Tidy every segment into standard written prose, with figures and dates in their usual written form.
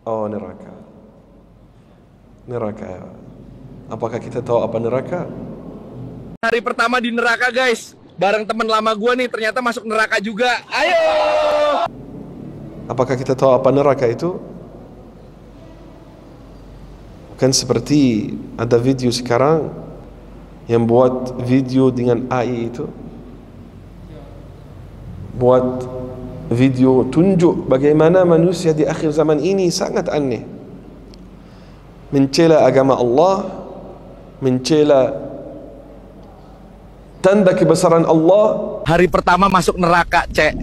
Oh, neraka. Neraka. Apakah kita tahu apa neraka? Hari pertama di neraka guys, bareng temen lama gue nih, ternyata masuk neraka juga. Ayo! Apakah kita tahu apa neraka itu? Bukan seperti ada video sekarang yang buat video dengan AI itu, buat video tunjuk bagaimana manusia di akhir zaman ini sangat aneh, mencela agama Allah, mencela tanda kebesaran Allah. Hari pertama masuk neraka, cek.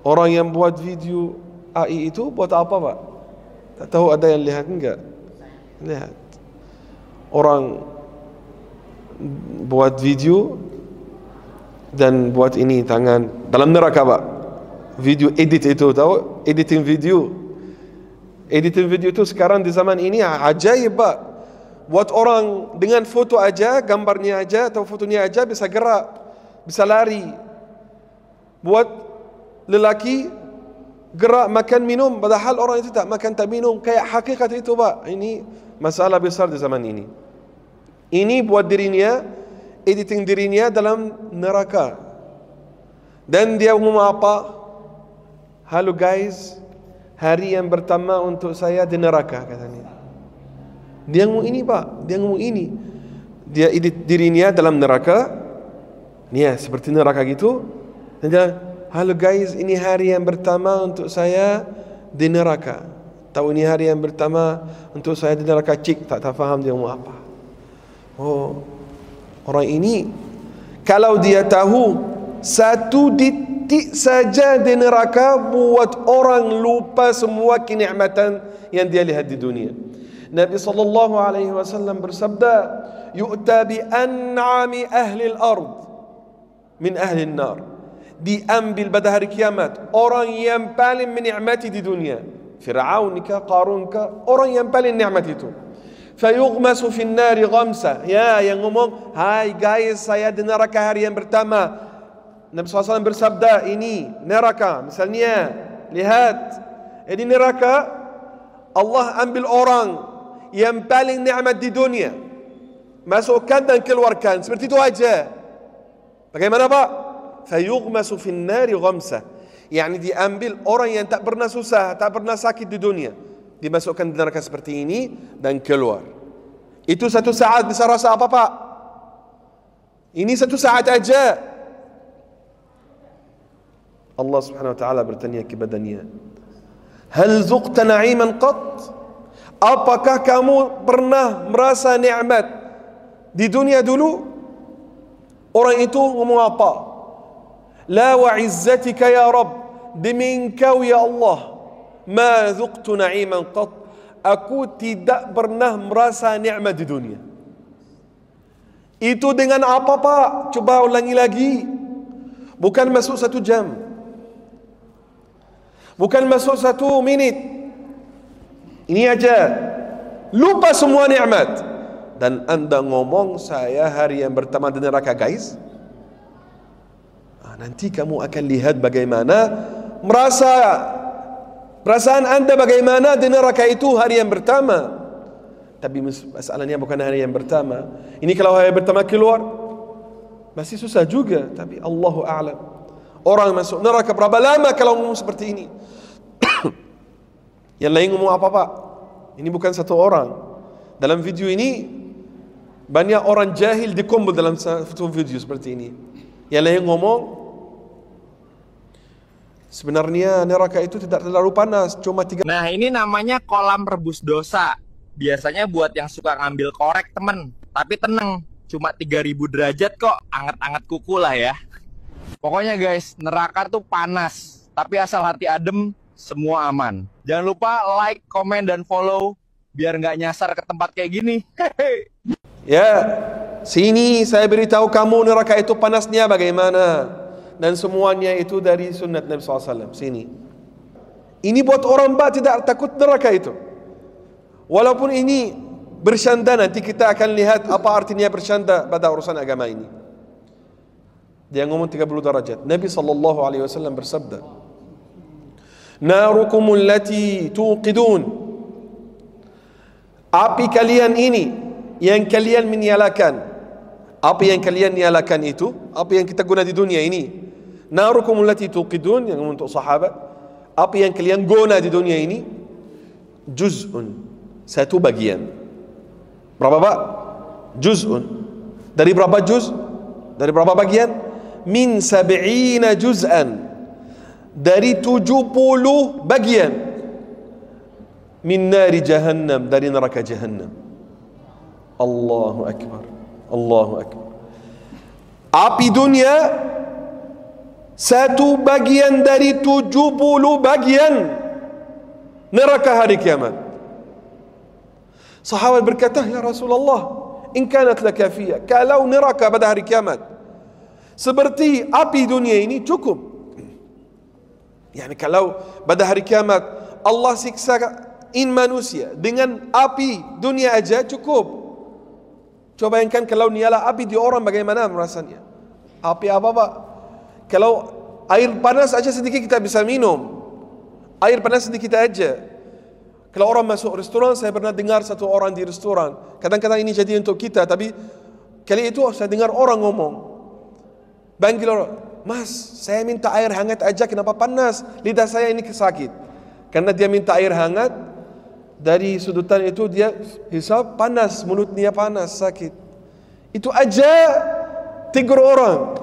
Orang yang buat video AI itu buat apa, Pak? Tak tahu ada yang lihat enggak? Lihat. Orang buat video dan buat ini tangan dalam neraka, Pak. Video edit itu, tahu? Editing video. Editing video itu sekarang di zaman ini ajaib, Pak. Buat orang dengan foto aja, gambarnya aja atau fotonya aja bisa gerak, bisa lari. Buat lelaki gerak makan minum, padahal orang itu tak makan tak minum. Kayak hakikat itu, Pak. Ini masalah besar di zaman ini. Ini buat dirinya, editing dirinya dalam neraka. Dan dia ngomong apa? Halo guys, hari yang pertama untuk saya di neraka, katanya. Dia ngomong ini, Pak. Dia ngomong ini. Dia edit dirinya dalam neraka. Nih ya, seperti neraka gitu. Dan dia, halo guys, ini hari yang pertama untuk saya di neraka. Tahu ini hari yang pertama untuk saya di neraka, cik. Tak faham dia ngomong apa. Oh, orang ini kalau dia tahu satu detik saja di neraka, buat orang lupa semua kenikmatan yang dia lihat di dunia. Nabi sallallahu alaihi wasallam bersabda, "Yu'ta bi an'ami ahli al-ard min ahli an-nar." Diambil pada hari kiamat orang yang paling menikmati di dunia, Fir'aun kah, Qarun kah, orang yang paling nikmat itu. Fayughmasu fin nari ghamsa. Ya, yang ngomong, hai guys, saya di neraka hari yang pertama. Nabi SAW bersabda, ini neraka. Misalnya, lihat, ini neraka. Allah ambil orang yang paling nikmat di dunia, masukkan dan keluarkan. Seperti itu aja. Bagaimana, Pak? Fayughmasu fin nari ghamsa. Yani diambil orang yang tak pernah susah, tak pernah sakit di dunia, dimasukkan di neraka seperti ini dan keluar. Itu satu saat bisa rasa apa, Pak? Ini satu saat aja. Allah subhanahu wa ta'ala bertanya kepadanya, hal zuqta na'iman qat? Apakah kamu pernah merasa nikmat di dunia dulu? Orang itu ngomong apa? La wa izzatika ya Rabb, demi engkau ya Allah, ma zuqtu na'iman qat, aku tidak pernah merasa nikmat di dunia. Itu dengan apa, Pak? Coba ulangi lagi. Bukan masuk 1 jam, bukan masuk 1 menit. Ini aja, lupa semua nikmat. Dan anda ngomong saya hari yang pertama di neraka, guys. Nanti kamu akan lihat bagaimana perasaan anda bagaimana di neraka itu hari yang pertama. Tapi masalahnya bukan hari yang pertama. Ini kalau hari yang pertama keluar masih susah juga. Tapi Allahu a'lam. Orang masuk neraka berapa lama kalau ngomong seperti ini? Yang lain ngomong apa, Pak? Ini bukan satu orang. Dalam video ini banyak orang jahil dikumpul dalam satu video seperti ini. Yang lain ngomong, sebenarnya neraka itu tidak terlalu panas, cuma 3. Nah, ini namanya kolam rebus dosa. Biasanya buat yang suka ngambil korek, temen. Tapi tenang, cuma 3000 derajat kok, anget-anget kuku lah ya. Pokoknya guys, neraka tuh panas, tapi asal hati adem, semua aman. Jangan lupa like, komen, dan follow, biar nggak nyasar ke tempat kayak gini. Hehehe. Ya, sini saya beritahu kamu neraka itu panasnya bagaimana. Dan semuanya itu dari sunnat Nabi SAW. Sini. Ini buat orang, Pak, tidak takut neraka itu. Walaupun ini bercanda, nanti kita akan lihat apa artinya bercanda pada urusan agama ini. Dia ngomong 30 derajat. Nabi SAW bersabda, narukumul lati tuqidun, api kalian ini yang kalian menyalakan. Api yang kalian nyalakan itu, api yang kita guna di dunia ini. Narukumul lati tuqidun, yang untuk sahabat, api yang kalian guna di dunia ini, juz'un, satu bagian. Berapa Pak? Juz'un. Dari berapa juz? Dari berapa bagian? Min 70 juz'an, dari 70 bagian. Min nari jahannam, dari neraka jahannam. Allahu Akbar, Allahu Akbar. Api dunia satu bagian dari 70 bagian neraka hari kiamat. Sahabat berkata, ya Rasulullah, in kanat lakafiyah, kalau neraka pada hari kiamat seperti api dunia ini cukup. Yani kalau pada hari kiamat Allah siksa manusia dengan api dunia aja cukup. Coba bayangkan kalau nyala api di orang, bagaimana rasanya? Api apa Pak? Kalau air panas aja sedikit kita bisa minum. Air panas sedikit aja. Kalau orang masuk restoran, saya pernah dengar satu orang di restoran. Kadang-kadang ini jadi untuk kita, tapi kali itu saya dengar orang ngomong. Panggil orang, Mas, saya minta air hangat aja, kenapa panas? Lidah saya ini sakit. Karena dia minta air hangat, dari sudutan itu dia hisap panas, mulutnya panas, sakit. Itu aja tegur orang,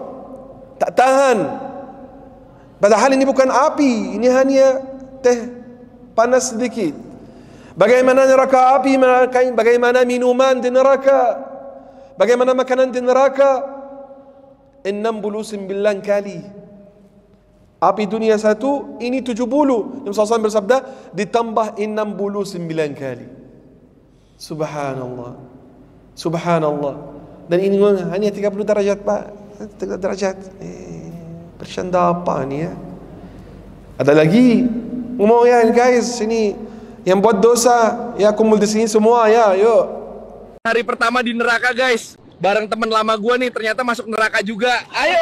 tak tahan. Padahal ini bukan api, ini hanya teh panas sedikit. Bagaimana neraka api, bagaimana minuman di neraka, bagaimana makanan di neraka. 69 kali. Api dunia satu, ini 70. Nabi SAW bersabda, ditambah 69 kali. Subhanallah, Subhanallah. Dan ini hanya 30 derajat Pak, 30 derajat. Bercanda apa ni ya? Ada lagi, ngomong ya guys, sini yang buat dosa, ya kumpul di sini semua ya, yuk. Hari pertama di neraka guys, bareng temen lama gua nih ternyata masuk neraka juga. Ayo,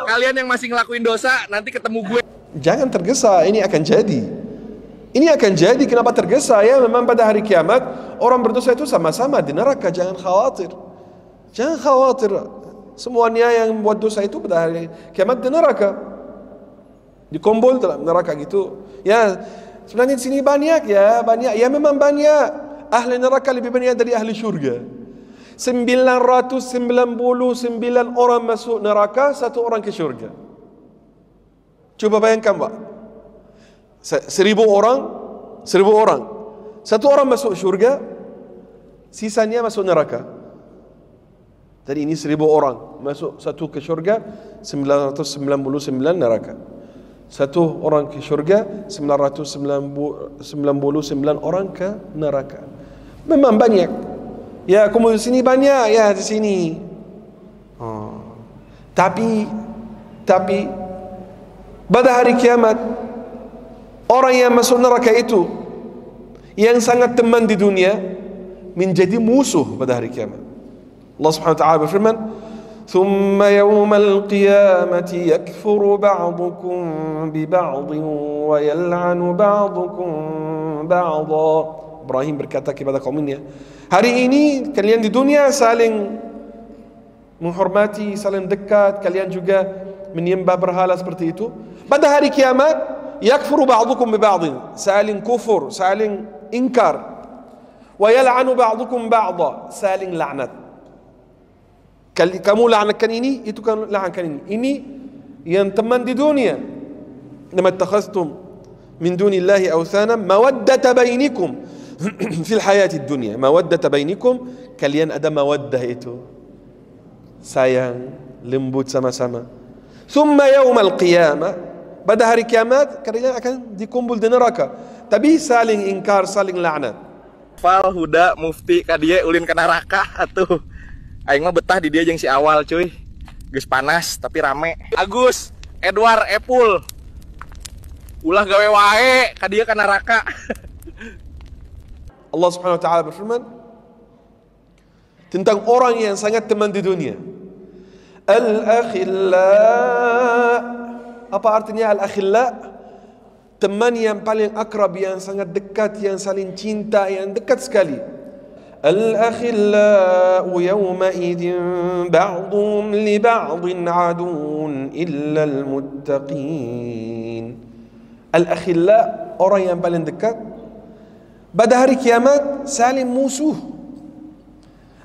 kalian yang masih ngelakuin dosa, nanti ketemu gue. Jangan tergesa, ini akan jadi. Ini akan jadi, kenapa tergesa ya? Memang pada hari kiamat orang berdosa itu sama-sama di neraka, jangan khawatir. Jangan khawatir. Semuanya yang buat dosa itu pada hari kiamat di neraka. Dikumpul dalam neraka gitu. Ya, sebenarnya di sini banyak ya, banyak. Ya memang banyak. Ahli neraka lebih banyak dari ahli syurga. 999 orang masuk neraka, 1 orang ke syurga. Coba bayangkan Pak, 1000 orang, 1 orang masuk syurga, sisanya masuk neraka. Jadi ini 1000 orang masuk, 1 ke syurga, 999 neraka. 1 orang ke syurga, 999 orang ke neraka. Memang banyak. Ya, kumpul di sini banyak ya di sini. Tapi pada hari kiamat orang yang masuk neraka itu yang sangat teman di dunia menjadi musuh pada hari kiamat. Allah Subhanahu wa taala berfirman, "Tsumma yawmal qiyamati yakfuru ba'dukum bi ba'dhin wa yal'anu ba'dukum ba'dha." Ibrahim berkata kepada kaumnya, hari ini kalian di dunia saling menghormati, saling dekat, kalian juga menyembah berhala seperti itu. Pada hari kiamat, yakfuru ba'dukum bi ba'dhin, saling kufur, saling ingkar. Wa yal'anu ba'dukum ba'dha, saling laknat. Kamu laknatkan ini, itu kan laknatkan ini. Ini yang teman di dunia. Lama takhaztum min dunillahi awthana mawaddata bainikum fil hayati dunia. Mawaddata bainikum, kalian ada mawaddah itu, sayang, lembut sama-sama. Thumma yawmal qiyamah, pada hari kiamat kalian akan dikumpul di neraka, tapi saling ingkar, saling laknat. Fal, Huda, Mufti, Kadie, ulin ke neraka atuh. Aing mah betah di dia jeung si awal cuy. Geus panas tapi rame. Agus, Edward, Epul, ulah gawe wae ka dieu ka neraka. Allah Subhanahu wa taala berfirman tentang orang yang sangat teman di dunia, Al-akhilla. Apa artinya al-akhilla? Teman yang paling akrab, yang sangat dekat, yang saling cinta, yang dekat sekali. Al-akhillau yawma idin ba'dhum li ba'dhin aduun illa al-muttaqin. Al-akhilla, orang yang paling dekat, pada hari kiamat saling musuh.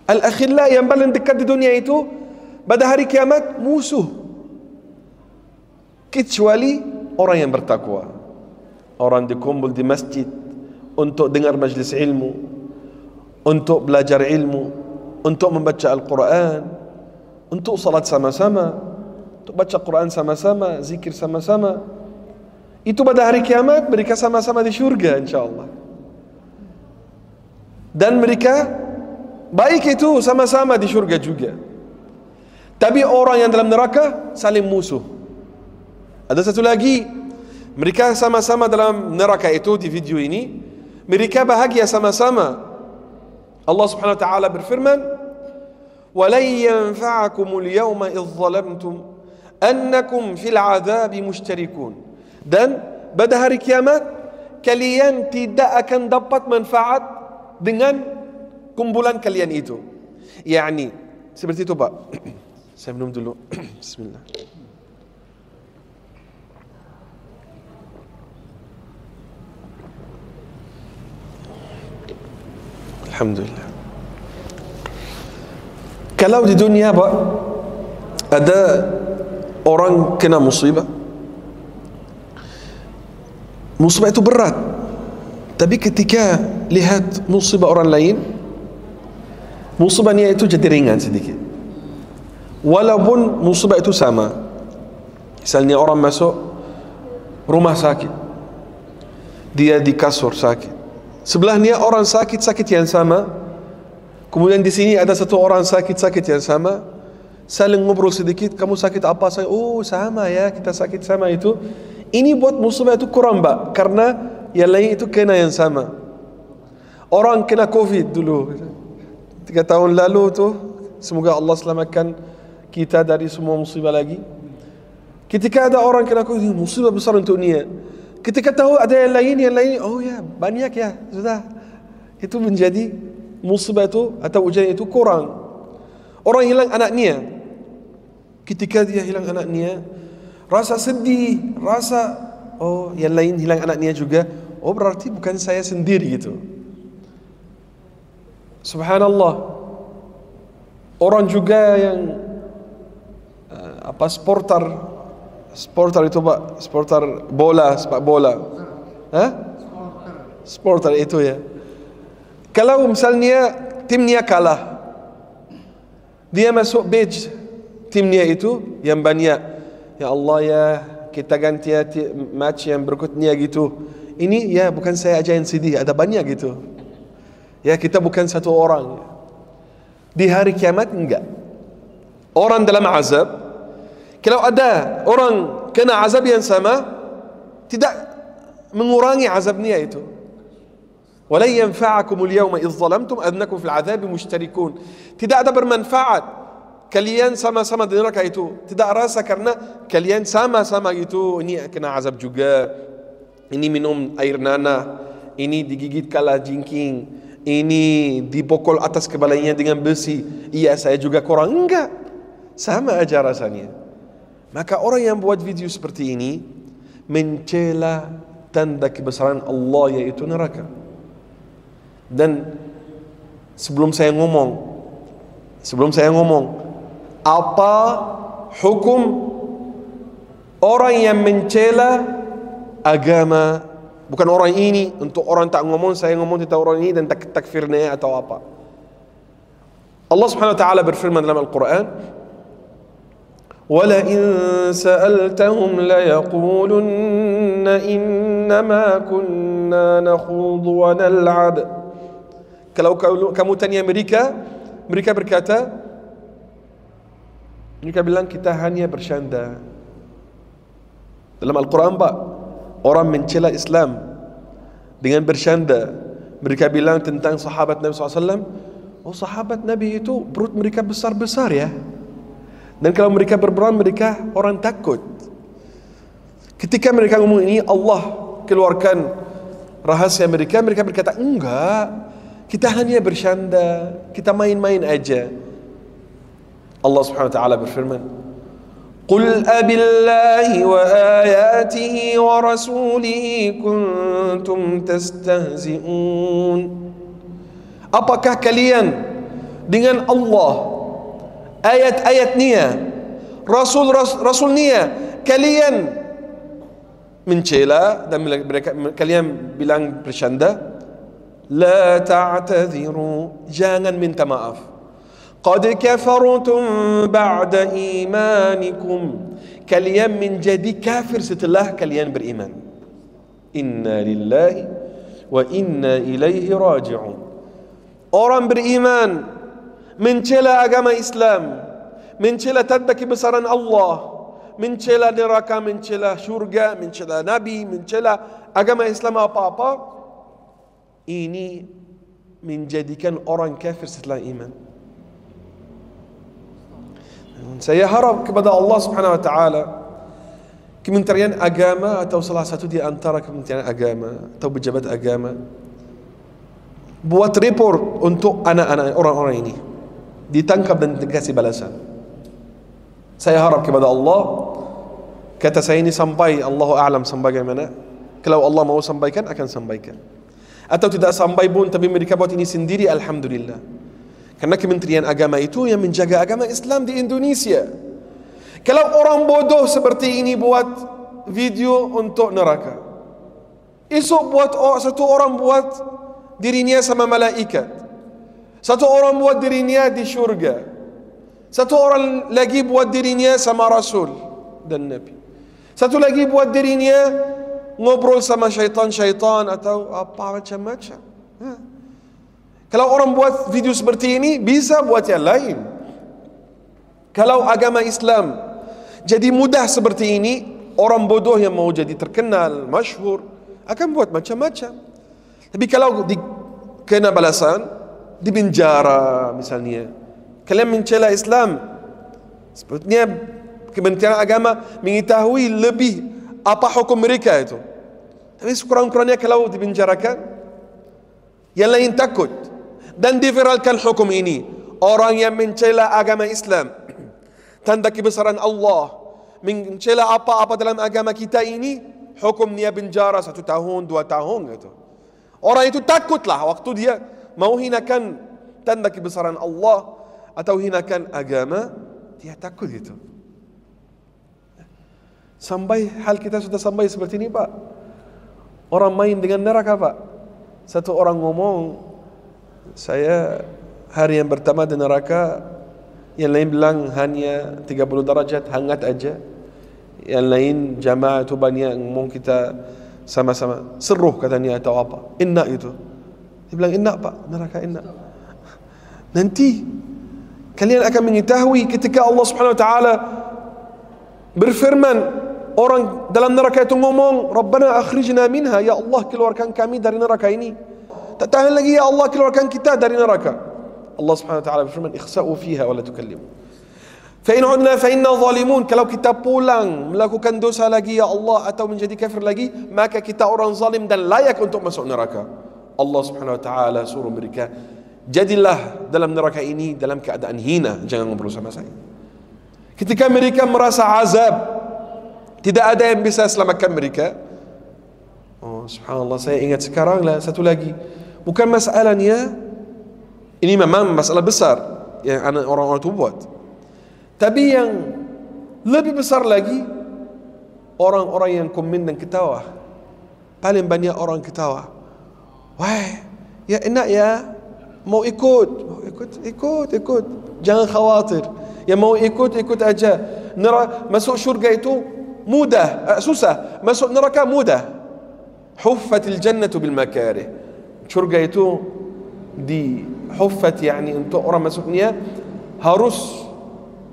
Al-akhilla yang paling dekat di dunia itu pada hari kiamat musuh, kecuali orang yang bertakwa. Orang dikumpul di masjid untuk dengar majlis ilmu, untuk belajar ilmu, untuk membaca Al-Quran, untuk salat sama-sama, untuk baca Quran sama-sama, zikir sama-sama. Itu pada hari kiamat mereka sama-sama di syurga insyaAllah. Dan mereka baik itu sama-sama di syurga juga. Tapi orang yang dalam neraka saling musuh. Ada satu lagi, mereka sama-sama dalam neraka itu di video ini, mereka bahagia sama-sama. Allah Subhanahu wa taala berfirman, "Walan yanfa'akumul yawma idh zalamtum annakum fil 'adzabi mushtarikun." Dan pada hari kiamat kalian tidak akan dapat manfaat dengan kumpulan kalian itu. Yani seperti itu, Pak. Saya minum dulu. Bismillah. Alhamdulillah. Kalau di dunia, Pak, ada orang kena musibah, musibah itu berat. Tapi ketika lihat musibah orang lain, musibahnya itu jadi ringan sedikit. Walaupun musibah itu sama. Misalnya orang masuk rumah sakit, dia di kasur sakit, sebelahnya orang sakit yang sama. Kemudian di sini ada satu orang sakit yang sama, saling ngobrol sedikit. Kamu sakit apa? Saya, oh sama ya, kita sakit sama itu. Ini buat musibah itu kurang, Pak, karena yang lain itu kena yang sama. Orang kena COVID dulu 3 tahun lalu tuh, semoga Allah selamatkan kita dari semua musibah lagi. Ketika ada orang kena COVID, musibah besar untuk dunia. Ketika tahu ada yang lain, oh ya banyak ya, sudah. Itu menjadi musibah itu atau ujian itu kurang. Orang hilang anaknya, ketika dia hilang anaknya, rasa sedih, rasa oh yang lain hilang anaknya juga, oh berarti bukan saya sendiri gitu. Subhanallah. Orang juga yang sporter itu, Pak, sporter bola, sepak bola. Sporter itu ya. Kalau misalnya timnya kalah, dia masuk badge timnya itu yang banyak. Ya Allah ya, kita ganti match yang berikutnya gitu. Ini ya bukan saya aja yang sedih, ada banyak gitu. Ya kita bukan satu orang. Di hari kiamat enggak. Orang dalam azab, kalau ada orang kena azab yang sama, tidak mengurangi azabnya itu. وَلَنْ يَنْفَعَكُمُ الْيَوْمَ إِذْ ظَلَمْتُمْ أَنَّكُمْ فِي الْعَذَابِ مُشْتَرِكُونَ. Tidak ada bermanfaat kalian sama-sama di neraka itu. Tidak rasa karena kalian sama-sama itu. Ini kena azab juga, ini minum air nanah, ini digigit kala jingking, ini dipukul atas kepalanya dengan besi. Iya saya juga kurang. Enggak, sama aja rasanya. Maka orang yang buat video seperti ini mencela tanda kebesaran Allah, yaitu neraka. Dan sebelum saya ngomong apa hukum orang yang mencela agama, bukan orang ini, untuk orang tak ngomong, saya ngomong tentang orang ini dan takfirnya atau apa. Allah Subhanahu wa taala berfirman dalam Al-Qur'an, وَلَئِن سَأَلْتَهُمْ لَيَقُولُنَّ إِنَّمَا كُنَّا نَخُوضُ وَنَلْعَبُ. Kalau kamu tanya mereka berkata, mereka bilang kita hanya bercanda. Dalam Al-Quran, Pak, orang mencela Islam dengan bercanda. Mereka bilang tentang sahabat Nabi SAW, oh sahabat Nabi itu perut mereka besar-besar ya, Dan kalau mereka berperang, mereka orang takut. Ketika mereka ngomong ini, Allah keluarkan rahasia mereka. Mereka berkata, enggak, kita hanya bercanda, kita main-main aja. Allah subhanahu wa ta'ala berfirman, قل أبالله وآياته ورسوله كنتم تستهزئون. Apakah kalian dengan Allah, ayat-ayatnya, rasulnya kalian mencela dan mereka kalian bilang bercanda? La ta'tadhiru, jangan minta maaf. Qad kafartum ba'da imanikum, kalian menjadi kafir setelah kalian beriman. Inna lillahi wa inna ilaihi raji'un. Orang beriman mencela agama Islam, mencela tanda kebesaran Allah, mencela neraka, mencela syurga, mencela Nabi, mencela agama Islam apa-apa, ini menjadikan orang kafir setelah iman. Saya harap kepada Allah subhanahu wa ta'ala, Kementerian Agama atau salah satu di antara Kementerian Agama atau pejabat agama buat report untuk anak-anak orang-orang ini, ditangkap dan dikasih balasan. Saya harap kepada Allah, kata saya ini sampai, Allahu a'lam sampai bagaimana. Kalau Allah mau sampaikan, akan sampaikan. Atau tidak sampai pun, tapi mereka buat ini sendiri, alhamdulillah. Karena Kementerian Agama itu yang menjaga agama Islam di Indonesia. Kalau orang bodoh seperti ini buat video untuk neraka, esok satu orang buat dirinya sama malaikat, satu orang buat dirinya di syurga, satu orang lagi buat dirinya sama Rasul dan Nabi, satu lagi buat dirinya ngobrol sama syaitan-syaitan atau apa macam-macam. Kalau orang buat video seperti ini, bisa buat yang lain. Kalau agama Islam jadi mudah seperti ini, orang bodoh yang mau jadi terkenal, masyhur, akan buat macam-macam. Tapi kalau kena balasan, di penjara misalnya, kalian mencela Islam, sepertinya Kementerian Agama mengetahui lebih apa hukum mereka itu. Tapi sekurang-kurangnya kalau dipenjarakan, yang lain takut dan diviralkan hukum ini. Orang yang mencela agama Islam, tanda kebesaran Allah, mencela apa-apa dalam agama kita ini, hukumnya penjara 1 tahun, 2 tahun gitu. Orang itu takutlah waktu dia mau hinakan tanda kebesaran Allah atau hinakan agama, dia takut gitu. Sampai hal kita sudah sampai seperti ini, Pak. Orang main dengan neraka, Pak. Satu orang ngomong, saya hari yang pertama di neraka, yang lain bilang hanya 30 derajat, hangat aja. Yang lain jamaah itu banyak ngomong kita sama-sama seruh katanya atau apa, enak itu. Dia bilang enak, Pak, neraka enak. Nanti kalian akan mengetahui ketika Allah Subhanahu wa taala berfirman, orang dalam neraka itu ngomong, Rabbana akhrijna minha, ya Allah keluarkan kami dari neraka ini. Tak tahan lagi, ya Allah keluarkan kita dari neraka. Allah Subhanahu wa taala berfirman, ikhsa'u fiha wa la tukallimu. Fa in 'udna fa inna zalimun. Kalau kita pulang melakukan dosa lagi, ya Allah, atau menjadi kafir lagi, maka kita orang zalim dan layak untuk masuk neraka. Allah Subhanahu wa taala suruh mereka, jadilah dalam neraka ini dalam keadaan hina, jangan ngobrol sama saya. Ketika mereka merasa azab, tidak ada yang bisa selamatkan mereka. Oh subhanallah, saya ingat sekarang lah satu lagi. Bukan masalahnya, ini memang masalah besar yang orang-orang itu buat. Tapi yang lebih besar lagi, orang-orang yang komen dan ketawa. Paling banyak orang ketawa. Wah, ya enak ya, mau ikut. Jangan khawatir. Yang mau ikut aja. Masuk syurga itu mudah, susah. Masuk neraka mudah. Huffatil jannatu bil makarih. Syurga itu di huffat, yani untuk orang masuknya harus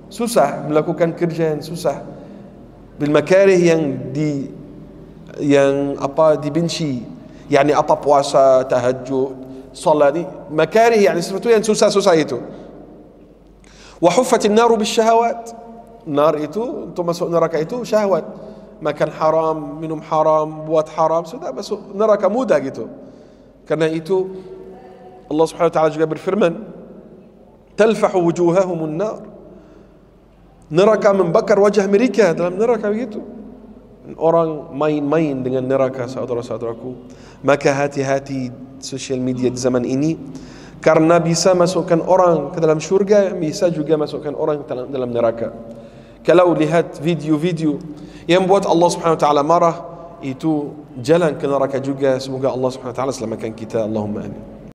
susah, melakukan kerja yang susah. Bil makarih yang dibenci. Yani apa puasa, tahajud, salat, makarih yani sesuatu yang susah-susah itu. Wa huffatin naru bisyahawat. nar itu, untuk masuk neraka itu syahwat. Makan haram, minum haram, buat haram, sudah masuk neraka mudah gitu. Karena itu Allah Subhanahu wa taala juga berfirman, talfahu wujuhahumun nar. Neraka membakar wajah mereka dalam neraka begitu. Orang main-main dengan neraka, saudara-saudaraku. Maka hati-hati sosial media di zaman ini, karena bisa masukkan orang ke dalam syurga, bisa juga masukkan orang ke dalam neraka. Kalau lihat video-video yang buat Allah Subhanahu wa taala marah, itu jalan ke neraka juga. Semoga Allah Subhanahu wa taala selamatkan kita. Allahumma amin.